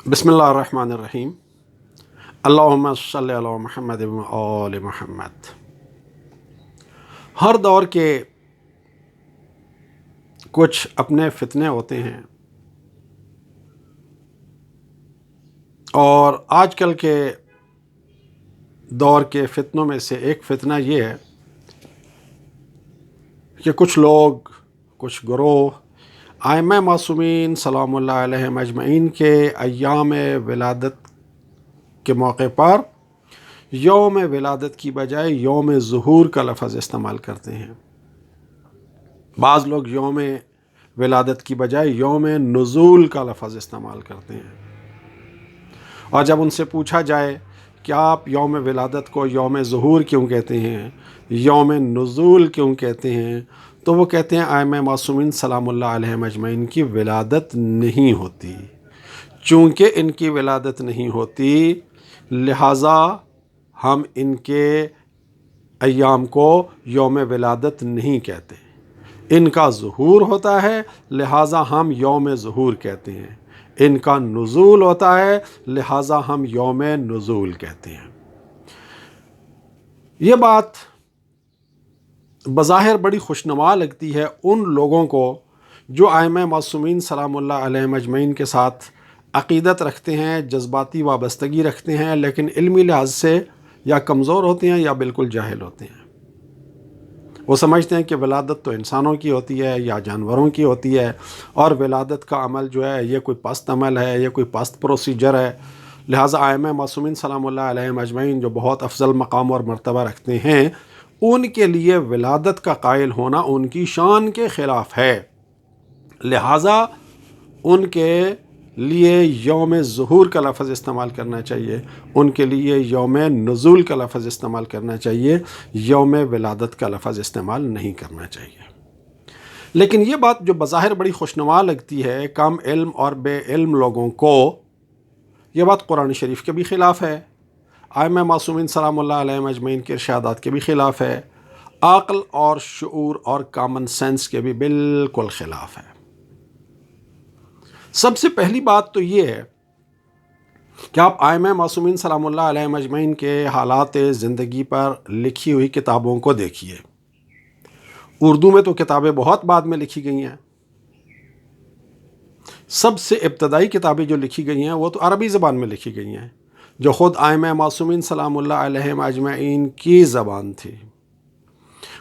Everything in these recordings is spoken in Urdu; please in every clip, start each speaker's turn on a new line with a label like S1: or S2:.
S1: بسم اللہ الرحمن الرحیم۔ اللہم صلی علی محمد و آل محمد۔ ہر دور کے کچھ اپنے فتنے ہوتے ہیں، اور آج کل کے دور کے فتنوں میں سے ایک فتنہ یہ ہے کہ کچھ لوگ، کچھ گروہ ائمہ معصومین سلام اللہ علیہم اجمعین کے ایام ولادت کے موقع پر یوم ولادت کی بجائے یوم ظہور کا لفظ استعمال کرتے ہیں۔ بعض لوگ یوم ولادت کی بجائے یوم نزول کا لفظ استعمال کرتے ہیں، اور جب ان سے پوچھا جائے کہ آپ یوم ولادت کو یوم ظہور کیوں کہتے ہیں، یوم نزول کیوں کہتے ہیں، تو وہ کہتے ہیں ائمہ معصومین سلام اللہ علیہم اجمعین کی ولادت نہیں ہوتی۔ چونکہ ان کی ولادت نہیں ہوتی، لہٰذا ہم ان کے ایام کو یوم ولادت نہیں کہتے۔ ان کا ظہور ہوتا ہے، لہٰذا ہم یوم ظہور کہتے ہیں۔ ان کا نزول ہوتا ہے، لہٰذا ہم یوم نزول کہتے ہیں۔ یہ بات بظاہر بڑی خوشنما لگتی ہے ان لوگوں کو جو ائمہ معصومین سلام اللہ علیہم اجمعین کے ساتھ عقیدت رکھتے ہیں، جذباتی وابستگی رکھتے ہیں، لیکن علمی لحاظ سے یا کمزور ہوتے ہیں یا بالکل جاہل ہوتے ہیں۔ وہ سمجھتے ہیں کہ ولادت تو انسانوں کی ہوتی ہے یا جانوروں کی ہوتی ہے، اور ولادت کا عمل جو ہے یہ کوئی پست عمل ہے، یہ کوئی پست پروسیجر ہے۔ لہٰذا ائمہ معصومین سلام اللہ علیہم اجمعین جو بہت افضل مقام اور مرتبہ رکھتے ہیں، ان کے لیے ولادت کا قائل ہونا ان کی شان کے خلاف ہے، لہٰذا ان کے لیے یوم ظہور کا لفظ استعمال کرنا چاہیے، ان کے لیے یوم نزول کا لفظ استعمال کرنا چاہیے، یوم ولادت کا لفظ استعمال نہیں کرنا چاہیے۔ لیکن یہ بات جو بظاہر بڑی خوشنما لگتی ہے کم علم اور بے علم لوگوں کو، یہ بات قرآن شریف کے بھی خلاف ہے، ائمہ معصومین سلام اللہ علیہم اجمعین کے ارشادات کے بھی خلاف ہے، عقل اور شعور اور کامن سینس کے بھی بالکل خلاف ہے۔ سب سے پہلی بات تو یہ ہے کہ آپ ائمہ معصومین سلام اللہ علیہم اجمعین کے حالات زندگی پر لکھی ہوئی کتابوں کو دیکھیے۔ اردو میں تو کتابیں بہت بعد میں لکھی گئی ہیں، سب سے ابتدائی کتابیں جو لکھی گئی ہیں وہ تو عربی زبان میں لکھی گئی ہیں، جو خود ائمہ معصومین سلام اللہ علیہم اجمعین کی زبان تھی۔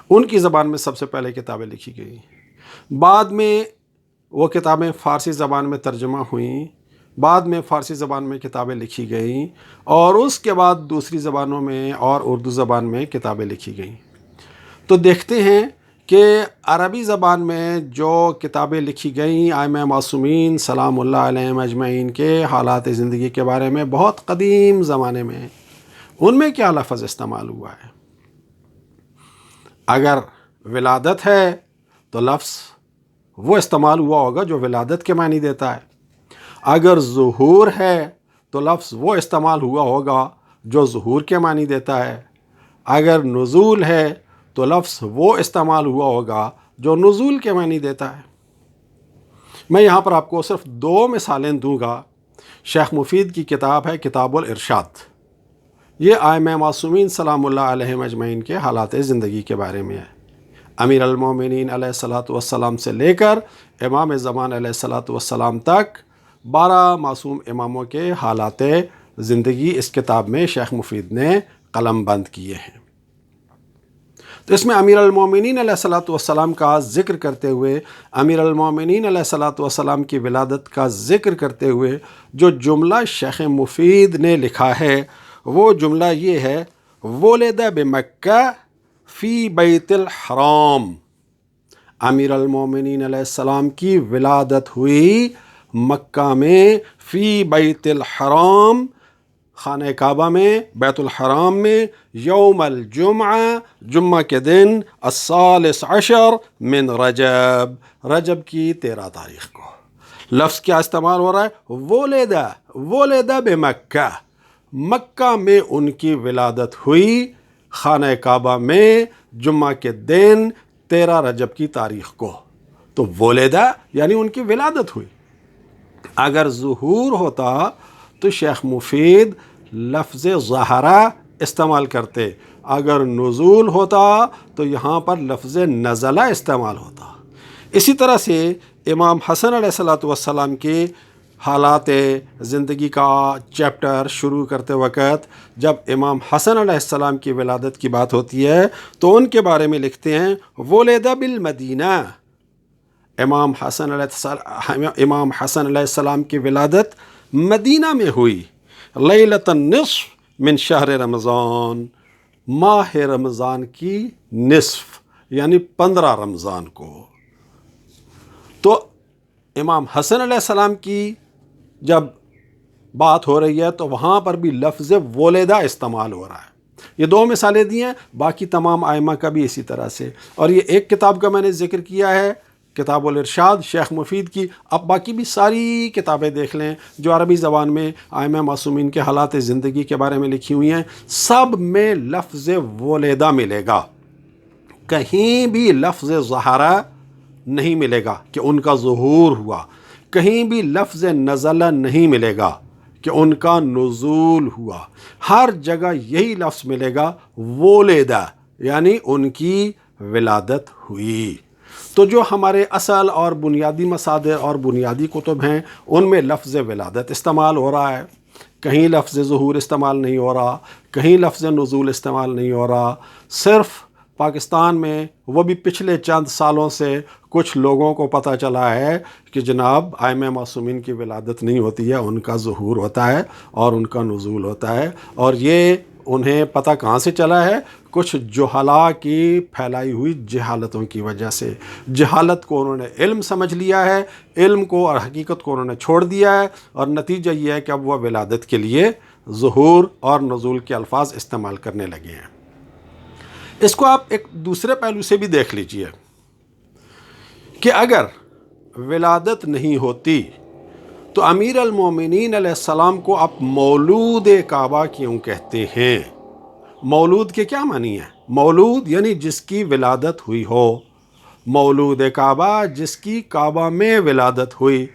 S1: ان کی زبان میں سب سے پہلے کتابیں لکھی گئیں، بعد میں وہ کتابیں فارسی زبان میں ترجمہ ہوئیں، بعد میں فارسی زبان میں کتابیں لکھی گئیں، اور اس کے بعد دوسری زبانوں میں اور اردو زبان میں کتابیں لکھی گئیں۔ تو دیکھتے ہیں کہ عربی زبان میں جو کتابیں لکھی گئیں ائمہ معصومین سلام اللہ علیہم اجمعین کے حالات زندگی کے بارے میں بہت قدیم زمانے میں، ان میں کیا لفظ استعمال ہوا ہے؟ اگر ولادت ہے تو لفظ وہ استعمال ہوا ہوگا جو ولادت کے معنی دیتا ہے، اگر ظہور ہے تو لفظ وہ استعمال ہوا ہوگا جو ظہور کے معنی دیتا ہے، اگر نزول ہے تو لفظ وہ استعمال ہوا ہوگا جو نزول کے معنی دیتا ہے۔ میں یہاں پر آپ کو صرف 2 مثالیں دوں گا۔ شیخ مفید کی کتاب ہے کتاب الارشاد، یہ ائمہ معصومین سلام اللہ علیہم اجمعین کے حالات زندگی کے بارے میں ہے۔ امیر المومنین علیہ الصلوۃ والسلام سے لے کر امام زمان علیہ الصلوۃ والسلام تک 12 معصوم اماموں کے حالات زندگی اس کتاب میں شیخ مفید نے قلم بند کیے ہیں۔ تو اس میں امیر المومنین علیہ الصلوۃ والسلام کا ذکر کرتے ہوئے، امیر المومنین علیہ الصلوۃ والسلام کی ولادت کا ذکر کرتے ہوئے جو جملہ شیخ مفید نے لکھا ہے، وہ جملہ یہ ہے: ولد بمکہ فی بیت الحرام۔ امیر المومنین علیہ السلام کی ولادت ہوئی مکہ میں، فی بیت الحرام، خانہ کعبہ میں، بیت الحرام میں، یوم الجمعہ، جمعہ کے دن، الثالث عشر من رجب، رجب کی 13 تاریخ کو۔ لفظ کیا استعمال ہو رہا ہے؟ ولد بمکہ، مکہ میں ان کی ولادت ہوئی، خانہ کعبہ میں، جمعہ کے دن 13 رجب کی تاریخ کو۔ تو ولدہ یعنی ان کی ولادت ہوئی۔ اگر ظہور ہوتا تو شیخ مفید لفظ ظہرا استعمال کرتے، اگر نزول ہوتا تو یہاں پر لفظ نزلہ استعمال ہوتا۔ اسی طرح سے امام حسن علیہ السلام کے حالات زندگی کا چیپٹر شروع کرتے وقت جب امام حسن علیہ السلام کی ولادت کی بات ہوتی ہے تو ان کے بارے میں لکھتے ہیں ولد بالمدینہ، امام حسن علیہ السلام کی ولادت مدینہ میں ہوئی، لیلۃ النصف من شہر رمضان، ماہ رمضان کی نصف یعنی 15 رمضان کو۔ تو امام حسن علیہ السلام کی جب بات ہو رہی ہے تو وہاں پر بھی لفظ ولدہ استعمال ہو رہا ہے۔ یہ دو مثالیں دی ہیں، باقی تمام ائمہ کا بھی اسی طرح سے، اور یہ ایک کتاب کا میں نے ذکر کیا ہے، کتاب الارشاد شیخ مفید کی۔ اب باقی بھی ساری کتابیں دیکھ لیں جو عربی زبان میں ائمہ معصومین کے حالات زندگی کے بارے میں لکھی ہوئی ہیں، سب میں لفظ ولدہ ملے گا، کہیں بھی لفظ ظہرا نہیں ملے گا کہ ان کا ظہور ہوا، کہیں بھی لفظ نزلہ نہیں ملے گا کہ ان کا نزول ہوا، ہر جگہ یہی لفظ ملے گا ولدہ یعنی ان کی ولادت ہوئی۔ تو جو ہمارے اصل اور بنیادی مصادر اور بنیادی کتب ہیں ان میں لفظ ولادت استعمال ہو رہا ہے، کہیں لفظ ظہور استعمال نہیں ہو رہا، کہیں لفظ نزول استعمال نہیں ہو رہا۔ صرف پاکستان میں وہ بھی پچھلے چند سالوں سے کچھ لوگوں کو پتہ چلا ہے کہ جناب ائمہ معصومین کی ولادت نہیں ہوتی ہے، ان کا ظہور ہوتا ہے اور ان کا نزول ہوتا ہے، اور یہ انہیں پتہ کہاں سے چلا ہے؟ کچھ جہلاء کی پھیلائی ہوئی جہالتوں کی وجہ سے۔ جہالت کو انہوں نے علم سمجھ لیا ہے، علم کو اور حقیقت کو انہوں نے چھوڑ دیا ہے، اور نتیجہ یہ ہے کہ اب وہ ولادت کے لیے ظہور اور نزول کے الفاظ استعمال کرنے لگے ہیں۔ اس کو آپ ایک دوسرے پہلو سے بھی دیکھ لیجئے کہ اگر ولادت نہیں ہوتی تو امیر المومنین علیہ السلام کو آپ مولود کعبہ کیوں کہتے ہیں؟ مولود کے کیا معنی ہے؟ مولود یعنی جس کی ولادت ہوئی ہو، مولود کعبہ جس کی کعبہ میں ولادت ہوئی۔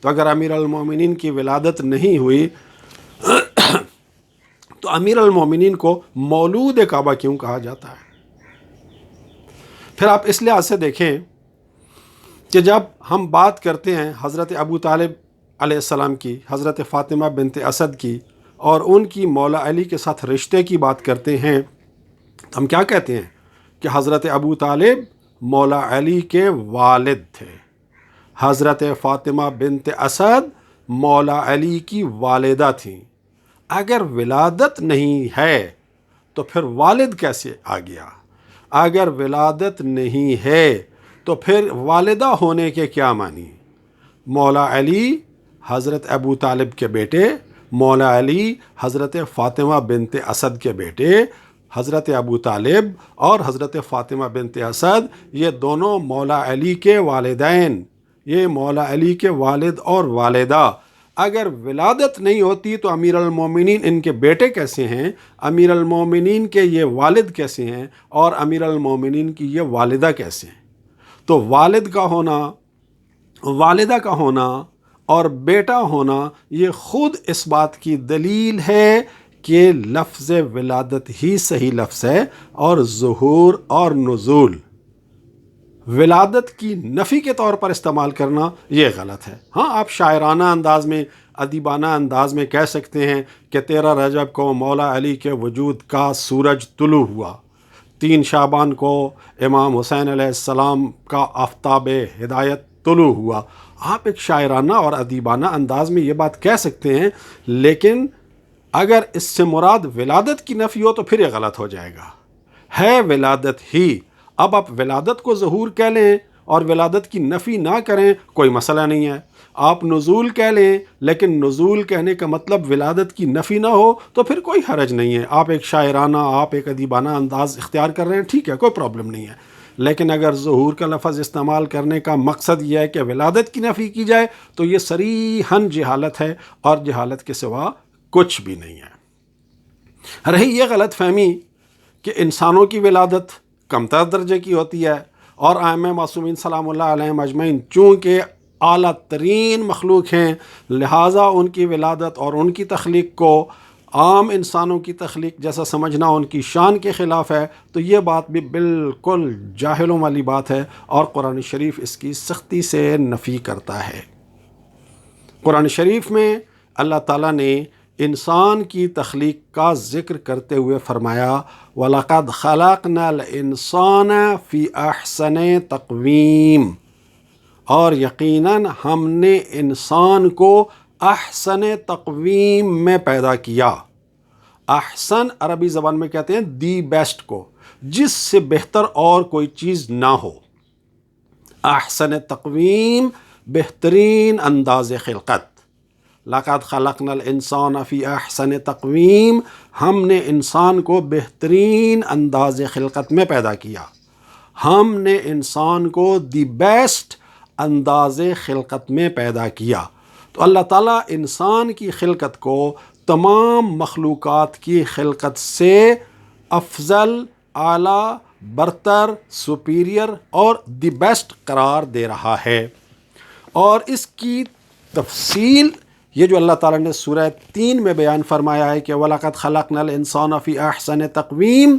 S1: تو اگر امیر المومنین کی ولادت نہیں ہوئی تو امیر المومنین کو مولود کعبہ کیوں کہا جاتا ہے؟ پھر آپ اس لحاظ سے دیکھیں کہ جب ہم بات کرتے ہیں حضرت ابو طالب علیہ السلام کی، حضرت فاطمہ بنت اسد کی، اور ان کی مولا علی کے ساتھ رشتے کی بات کرتے ہیں، ہم کیا کہتے ہیں کہ حضرت ابو طالب مولا علی کے والد تھے، حضرت فاطمہ بنت اسد مولا علی کی والدہ تھیں۔ اگر ولادت نہیں ہے تو پھر والد کیسے آ گیا؟ اگر ولادت نہیں ہے تو پھر والدہ ہونے کے کیا معنی؟ مولا علی حضرت ابو طالب کے بیٹے، مولا علی حضرت فاطمہ بنت اسد کے بیٹے، حضرت ابو طالب اور حضرت فاطمہ بنت اسد یہ دونوں مولا علی کے والدین، یہ مولا علی کے والد اور والدہ۔ اگر ولادت نہیں ہوتی تو امیر المومنین ان کے بیٹے کیسے ہیں، امیر المومنین کے یہ والد کیسے ہیں، اور امیر المومنین کی یہ والدہ کیسے ہیں؟ تو والد کا ہونا، والدہ کا ہونا اور بیٹا ہونا یہ خود اس بات کی دلیل ہے کہ لفظ ولادت ہی صحیح لفظ ہے، اور ظہور اور نزول ولادت کی نفی کے طور پر استعمال کرنا یہ غلط ہے۔ ہاں آپ شاعرانہ انداز میں، ادیبانہ انداز میں کہہ سکتے ہیں کہ 13 رجب کو مولا علی کے وجود کا سورج طلوع ہوا، 3 شعبان کو امام حسین علیہ السلام کا آفتاب ہدایت طلوع ہوا۔ آپ ایک شاعرانہ اور ادیبانہ انداز میں یہ بات کہہ سکتے ہیں، لیکن اگر اس سے مراد ولادت کی نفی ہو تو پھر یہ غلط ہو جائے گا۔ ہے ولادت ہی، اب آپ ولادت کو ظہور کہہ لیں اور ولادت کی نفی نہ کریں، کوئی مسئلہ نہیں ہے۔ آپ نزول کہہ لیں لیکن نزول کہنے کا مطلب ولادت کی نفی نہ ہو تو پھر کوئی حرج نہیں ہے۔ آپ ایک شاعرانہ، آپ ایک ادیبانہ انداز اختیار کر رہے ہیں، ٹھیک ہے، کوئی پرابلم نہیں ہے، لیکن اگر ظہور کا لفظ استعمال کرنے کا مقصد یہ ہے کہ ولادت کی نفی کی جائے تو یہ صریحاً جہالت ہے، اور جہالت کے سوا کچھ بھی نہیں ہے۔ رہی یہ غلط فہمی کہ انسانوں کی ولادت کمتر درجے کی ہوتی ہے، اور ائمہ معصومین سلام اللہ علیہم اجمعین چونکہ اعلیٰ ترین مخلوق ہیں، لہٰذا ان کی ولادت اور ان کی تخلیق کو عام انسانوں کی تخلیق جیسا سمجھنا ان کی شان کے خلاف ہے، تو یہ بات بھی بالکل جاہلوں والی بات ہے، اور قرآن شریف اس کی سختی سے نفی کرتا ہے۔ قرآن شریف میں اللہ تعالیٰ نے انسان کی تخلیق کا ذکر کرتے ہوئے فرمایا وَلَقَدْ خَلَقْنَا الْإِنسَانَ فِي أَحْسَنِ تَقْوِيمٍ، اور یقیناً ہم نے انسان کو احسن تقویم میں پیدا کیا۔ احسن عربی زبان میں کہتے ہیں دی بیسٹ کو، جس سے بہتر اور کوئی چیز نہ ہو۔ احسن تقویم بہترین انداز خلقت۔ لقد خلقنا الانسان فی احسن تقویم، ہم نے انسان کو بہترین انداز خلقت میں پیدا کیا، ہم نے انسان کو دی بیسٹ انداز خلقت میں پیدا کیا۔ تو اللہ تعالیٰ انسان کی خلقت کو تمام مخلوقات کی خلقت سے افضل، اعلیٰ، برتر، سپیریئر اور دی بیسٹ قرار دے رہا ہے۔ اور اس کی تفصیل یہ جو اللہ تعالیٰ نے سورہ 3 میں بیان فرمایا ہے کہ وَلَقَدْ خَلَقْنَا الْإِنسَانَ فِي أَحْسَنِ تَقْوِيمٍ،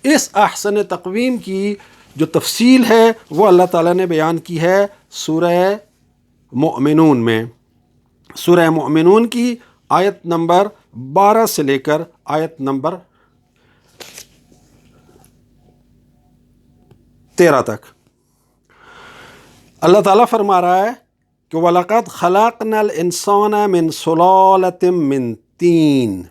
S1: اس احسن تقویم کی جو تفصیل ہے وہ اللہ تعالیٰ نے بیان کی ہے سورہ مؤمنون میں۔ سورہ مؤمنون کی آیت نمبر 12 سے لے کر آیت نمبر 13 تک اللہ تعالیٰ فرما رہا ہے کہ وَلَقَدْ خَلَقْنَا الْإِنسَانَ مِنْ سُلَالَةٍ مِّن طِينٍ،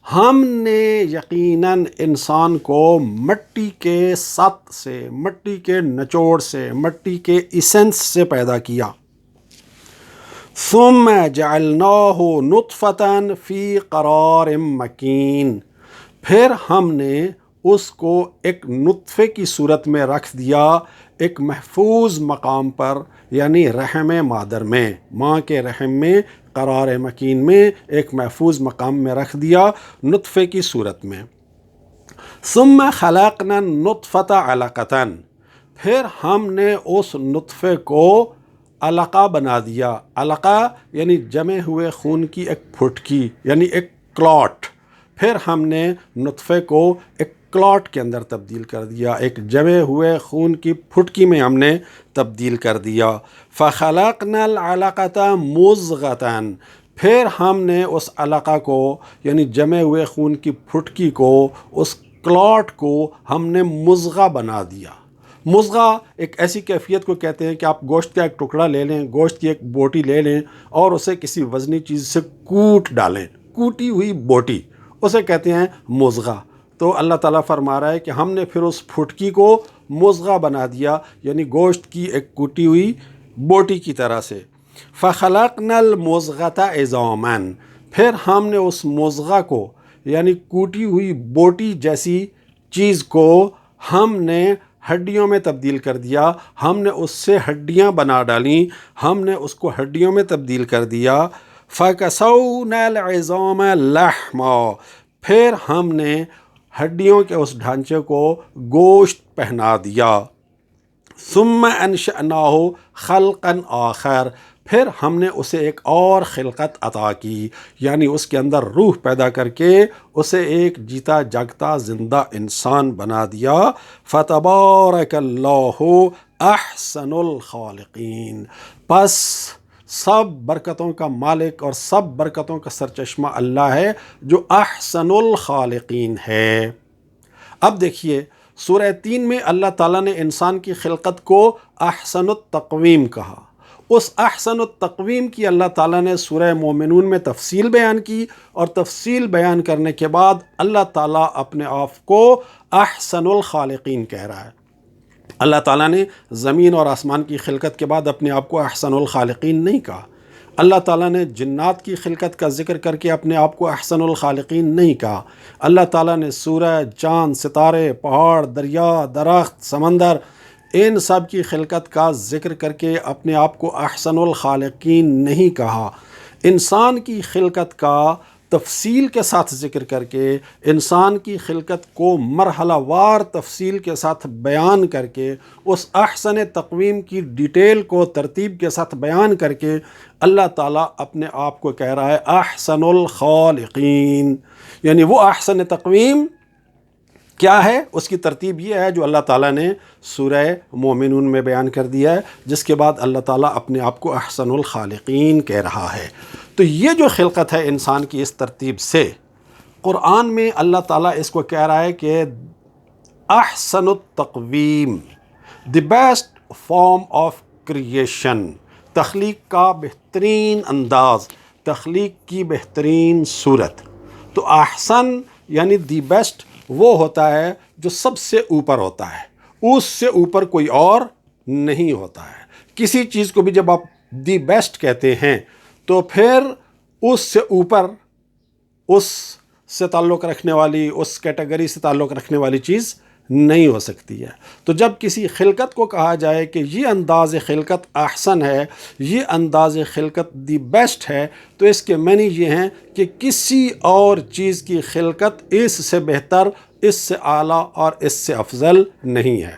S1: ہم نے یقیناً انسان کو مٹی کے سط سے، مٹی کے نچوڑ سے، مٹی کے ایسنس سے پیدا کیا۔ ثم جعلناہ نطفة فی قرار مکین، پھر ہم نے اس کو ایک نطفے کی صورت میں رکھ دیا، ایک محفوظ مقام پر، یعنی رحم مادر میں، ماں کے رحم میں، قرار مکین میں، ایک محفوظ مقام میں رکھ دیا نطفے کی صورت میں۔ ثم خلقنا النطفة علقة، پھر ہم نے اس نطفے کو علقہ بنا دیا۔ علقہ یعنی جمے ہوئے خون کی ایک پھٹکی، یعنی ایک کلاٹ۔ پھر ہم نے نطفے کو ایک کلاٹ کے اندر تبدیل کر دیا، ایک جمے ہوئے خون کی پھٹکی میں ہم نے تبدیل کر دیا۔ فَخَلَقْنَا الْعَلَقَةَ مُضْغَةً، پھر ہم نے اس علقہ کو یعنی جمے ہوئے خون کی پھٹکی کو، اس کلاٹ کو ہم نے مضغہ بنا دیا۔ مضغہ ایک ایسی کیفیت کو کہتے ہیں کہ آپ گوشت کا ایک ٹکڑا لے لیں، گوشت کی ایک بوٹی لے لیں اور اسے کسی وزنی چیز سے کوٹ ڈالیں، کوٹی ہوئی بوٹی، اسے کہتے ہیں مضغہ۔ تو اللہ تعالیٰ فرما رہا ہے کہ ہم نے پھر اس پھٹکی کو مضغہ بنا دیا، یعنی گوشت کی ایک کوٹی ہوئی بوٹی کی طرح سے۔ فَخَلَقْنَا الْمُضْغَةَ عِظَامًا، پھر ہم نے اس مضغہ کو یعنی کوٹی ہوئی بوٹی جیسی چیز کو ہم نے ہڈیوں میں تبدیل کر دیا، ہم نے اس سے ہڈیاں بنا ڈالیں، ہم نے اس کو ہڈیوں میں تبدیل کر دیا۔ فَكَسَوْنَا الْعِظَامَ لَحْمًا، پھر ہم نے ہڈیوں کے اس ڈھانچے کو گوشت پہنا دیا۔ ثُمَّ أَنشَأْنَاهُ خَلْقًا آخَرَ، پھر ہم نے اسے ایک اور خلقت عطا کی، یعنی اس کے اندر روح پیدا کر کے اسے ایک جیتا جاگتا زندہ انسان بنا دیا۔ فَتَبَارَكَ اللَّهُ أَحْسَنُ الْخَالِقِينَ، پس سب برکتوں کا مالک اور سب برکتوں کا سرچشمہ اللہ ہے جو احسن الخالقین ہے۔ اب دیکھیے سورہ 3 میں اللہ تعالیٰ نے انسان کی خلقت کو احسن التقویم کہا۔ اس احسن التقویم کی اللہ تعالیٰ نے سورہ مومنون میں تفصیل بیان کی، اور تفصیل بیان کرنے کے بعد اللہ تعالیٰ اپنے آپ کو احسن الخالقین کہہ رہا ہے۔ اللہ تعالیٰ نے زمین اور آسمان کی خلقت کے بعد اپنے آپ کو احسن الخالقین نہیں کہا۔ اللہ تعالیٰ نے جنات کی خلقت کا ذکر کر کے اپنے آپ کو احسن الخالقین نہیں کہا۔ اللہ تعالیٰ نے سورج، چاند، ستارے، پہاڑ، دریا، درخت، سمندر، ان سب کی خلقت کا ذکر کر کے اپنے آپ کو احسن الخالقین نہیں کہا۔ انسان کی خلقت کا تفصیل کے ساتھ ذکر کر کے، انسان کی خلقت کو مرحلہ وار تفصیل کے ساتھ بیان کر کے، اس احسن تقویم کی ڈیٹیل کو ترتیب کے ساتھ بیان کر کے اللہ تعالیٰ اپنے آپ کو کہہ رہا ہے احسن الخالقین، یعنی وہ احسن تقویم کیا ہے، اس کی ترتیب یہ ہے جو اللہ تعالیٰ نے سورہ مومنون میں بیان کر دیا ہے، جس کے بعد اللہ تعالیٰ اپنے آپ کو احسن الخالقین کہہ رہا ہے۔ تو یہ جو خلقت ہے انسان کی اس ترتیب سے، قرآن میں اللہ تعالیٰ اس کو کہہ رہا ہے کہ احسن التقویم، the best form of creation, تخلیق کا بہترین انداز، تخلیق کی بہترین صورت۔ تو احسن یعنی دی بیسٹ وہ ہوتا ہے جو سب سے اوپر ہوتا ہے، اس سے اوپر کوئی اور نہیں ہوتا ہے۔ کسی چیز کو بھی جب آپ دی بیسٹ کہتے ہیں تو پھر اس سے اوپر، اس سے تعلق رکھنے والی، اس کیٹیگری سے تعلق رکھنے والی چیز نہیں ہو سکتی ہے۔ تو جب کسی خلقت کو کہا جائے کہ یہ انداز خلقت احسن ہے، یہ انداز خلقت دی بیسٹ ہے، تو اس کے معنی یہ ہیں کہ کسی اور چیز کی خلقت اس سے بہتر، اس سے اعلیٰ اور اس سے افضل نہیں ہے۔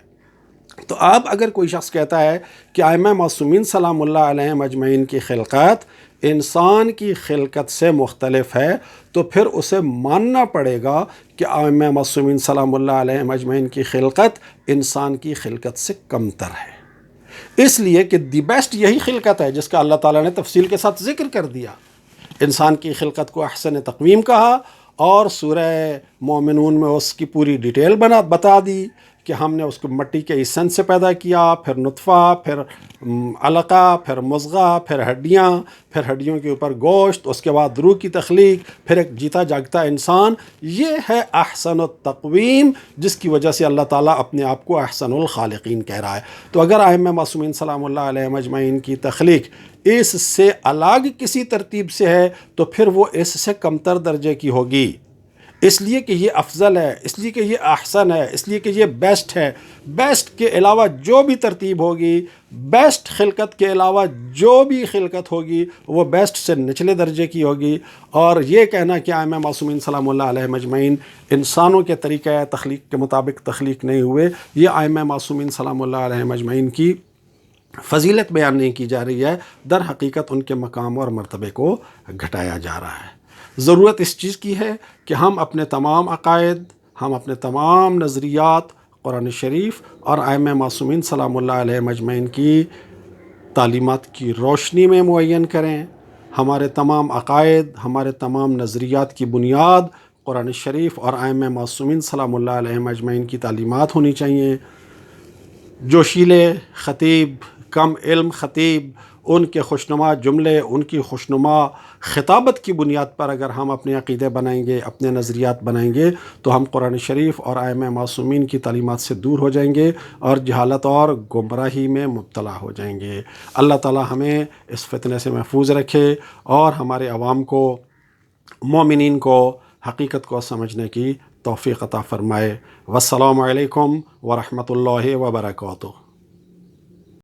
S1: تو اب اگر کوئی شخص کہتا ہے کہ ائمہ معصومین سلام اللہ علیہم اجمعین کی خلقت انسان کی خلقت سے مختلف ہے، تو پھر اسے ماننا پڑے گا کہ ائمہ معصومین سلام اللہ علیہم اجمعین کی خلقت انسان کی خلقت سے کمتر ہے، اس لیے کہ دی بیسٹ یہی خلقت ہے جس کا اللہ تعالیٰ نے تفصیل کے ساتھ ذکر کر دیا۔ انسان کی خلقت کو احسن تقویم کہا، اور سورہ مومنون میں اس کی پوری ڈیٹیل بتا دی کہ ہم نے اس کو مٹی کے ایسن سے پیدا کیا، پھر نطفہ، پھر علقہ، پھر مضغہ، پھر ہڈیاں، پھر ہڈیوں کے اوپر گوشت، اس کے بعد روح کی تخلیق، پھر ایک جیتا جاگتا انسان۔ یہ ہے احسن التقویم، جس کی وجہ سے اللہ تعالیٰ اپنے آپ کو احسن الخالقین کہہ رہا ہے۔ تو اگر ائمہ معصومین سلام اللہ علیہم اجمعین کی تخلیق اس سے الگ کسی ترتیب سے ہے تو پھر وہ اس سے کمتر درجے کی ہوگی، اس لیے کہ یہ افضل ہے، اس لیے کہ یہ احسن ہے، اس لیے کہ یہ بیسٹ ہے۔ بیسٹ کے علاوہ جو بھی ترتیب ہوگی، بیسٹ خلقت کے علاوہ جو بھی خلقت ہوگی، وہ بیسٹ سے نچلے درجے کی ہوگی۔ اور یہ کہنا کہ ائمہ معصومین سلام اللہ علیہم اجمعین انسانوں کے طریقہ تخلیق کے مطابق تخلیق نہیں ہوئے، یہ ائمہ معصومین سلام اللہ علیہم اجمعین کی فضیلت بیان نہیں کی جا رہی ہے، در حقیقت ان کے مقام اور مرتبے کو گھٹایا جا رہا ہے۔ ضرورت اس چیز کی ہے کہ ہم اپنے تمام عقائد، ہم اپنے تمام نظریات قرآن شریف اور ائمہ معصومین سلام اللہ علیہم اجمعین کی تعلیمات کی روشنی میں معین کریں۔ ہمارے تمام عقائد، ہمارے تمام نظریات کی بنیاد قرآن شریف اور ائمہ معصومین سلام اللہ علیہم اجمعین کی تعلیمات ہونی چاہیے۔ جوشیلے خطیب، کم علم خطیب، ان کے خوشنما جملے، ان کی خوشنما خطابت کی بنیاد پر اگر ہم اپنے عقیدے بنائیں گے، اپنے نظریات بنائیں گے، تو ہم قرآن شریف اور ائمہ معصومین کی تعلیمات سے دور ہو جائیں گے اور جہالت اور گمراہی میں مبتلا ہو جائیں گے۔ اللہ تعالی ہمیں اس فتنے سے محفوظ رکھے اور ہمارے عوام کو، مومنین کو حقیقت کو سمجھنے کی توفیق عطا فرمائے۔ والسلام علیکم ورحمۃ اللہ وبرکاتہ۔